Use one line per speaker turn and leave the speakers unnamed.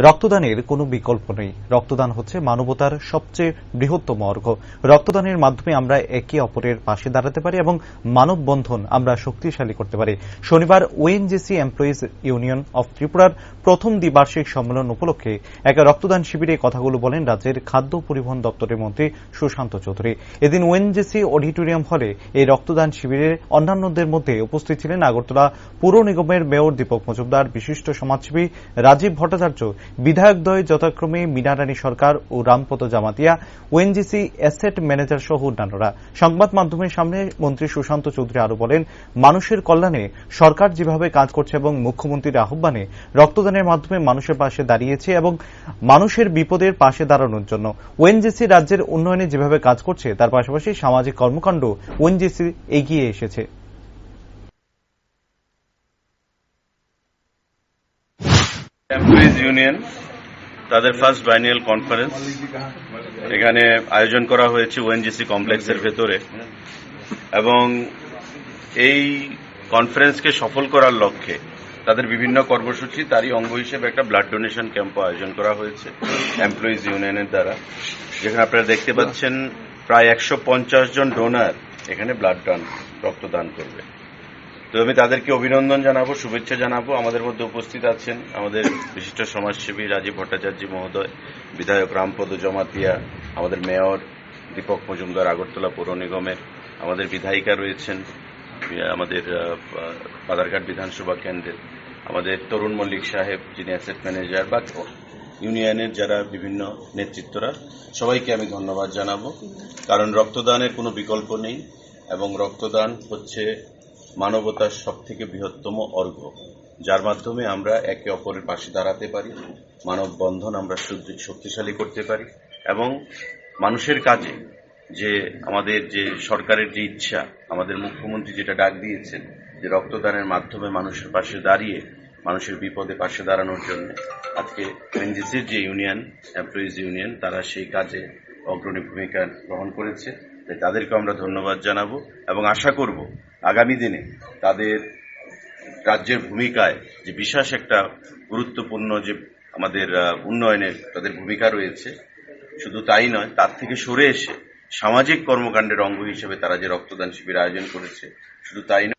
রক্তদানের কোনো বিকল্প নেই। রক্তদান হচ্ছে মানবতার সবচেয়ে বৃহত্তম অর্ঘ্য। রক্তদানের মাধ্যমে আমরা একে অপরের পাশে দাঁড়াতে পারি এবং মানববন্ধন আমরা শক্তিশালী করতে পারি। শনিবার ওএনজিসি এমপ্লয়িজ ইউনিয়ন অফ ত্রিপুরার প্রথম দ্বিবার্ষিক সম্মেলন উপলক্ষে এক রক্তদান শিবিরে কথাগুলো বলেন রাজ্যের খাদ্য পরিবহন দপ্তরের মন্ত্রী সুশান্ত চৌধুরী। এদিন ওএনজিসি অডিটোরিয়াম হলে এই রক্তদান শিবিরের অন্যান্যদের মধ্যে উপস্থিত ছিলেন আগরতলা পুর নিগমের মেয়র দীপক মজুমদার, বিশিষ্ট সমাজসেবী রাজীব ভট্টাচার্য, বিধায়কদ্বয় যথাক্রমে মীনা রানী সরকার ও Rampada Jamatia, ONGC asset manager সহ অন্যান্যরা। সংবাদ মাধ্যমের সামনে মন্ত্রী সুশান্ত চৌধুরী আরো বলেন, মানুষের কল্যাণে সরকার যেভাবে কাজ করছে এবং মুখ্যমন্ত্রীর আহ্বানে রক্তদানের মাধ্যমে মানুষের পাশে দাঁড়িয়েছে এবং মানুষের বিপদের পাশে দাঁড়ানোর জন্য ওএনজিসি রাজ্যের উন্নয়নে যেভাবে কাজ করছে তার পাশাপাশি সামাজিক কর্মকাণ্ড ওএনজিসি এগিয়ে এসেছে।
এমপ্লয়িজ ইউনিয়ন তাদের ফার্স্ট বাইনিয়াল কনফারেন্স এখানে আয়োজন করা হয়েছে ওএনজিসি কমপ্লেক্সের ভেতরে, এবং এই কনফারেন্সকে সফল করার লক্ষ্যে তাদের বিভিন্ন কর্মসূচি তারই অঙ্গ হিসেবে একটা ব্লাড ডোনেশন ক্যাম্প আয়োজন করা হয়েছে এমপ্লয়িজ ইউনিয়নের দ্বারা, যেখানে আপনারা দেখতে পাচ্ছেন প্রায় 150 জন ডোনার এখানে রক্তদান করবে। তো আমি তাদেরকে অভিনন্দন জানাবো, শুভেচ্ছা জানাবো। আমাদের মধ্যে উপস্থিত আছেন আমাদের বিশিষ্ট সমাজসেবী রাজীব ভট্টাচার্য মহোদয়, বিধায়ক রামপদ জমাতিয়া, আমাদের মেয়র দীপক মজুমদার আগরতলা পৌর নিগমের, আমাদের বিধায়িকা রয়েছেন আমাদের বাদারঘাট বিধানসভা কেন্দ্রের, আমাদের তরুণ মল্লিক সাহেব যিনি অ্যাসেট ম্যানেজার, বা ইউনিয়নের যারা বিভিন্ন নেতৃত্বরা, সবাইকে আমি ধন্যবাদ জানাবো। কারণ রক্তদানের কোনো বিকল্প নেই এবং রক্তদান হচ্ছে মানবতার সবথেকে বৃহত্তম অর্ঘ্য, যার মাধ্যমে আমরা একে অপরের পাশে দাঁড়াতে পারি, মানববন্ধন আমরা শক্তিশালী করতে পারি এবং মানুষের কাজে যে আমাদের যে সরকারের যে ইচ্ছা, আমাদের মুখ্যমন্ত্রী যেটা ডাক দিয়েছেন যে রক্তদানের মাধ্যমে মানুষের পাশে দাঁড়িয়ে মানুষের বিপদে পাশে দাঁড়ানোর জন্য, আজকে এনজিসির যে ইউনিয়ন এমপ্লয়িজ ইউনিয়ন তারা সেই কাজে অগ্রণী ভূমিকা গ্রহণ করেছে। তাই তাদেরকে আমরা ধন্যবাদ জানাবো এবং আশা করব আগামী দিনে তাদের রাজ্যের ভূমিকায় যে বিশেষ একটা গুরুত্বপূর্ণ যে আমাদের উন্নয়নের তাদের ভূমিকা রয়েছে, শুধু তাই নয়, তার থেকে সরে এসে সামাজিক কর্মকাণ্ডের অঙ্গ হিসেবে তারা যে রক্তদান শিবির আয়োজন করেছে, শুধু তাই নয়।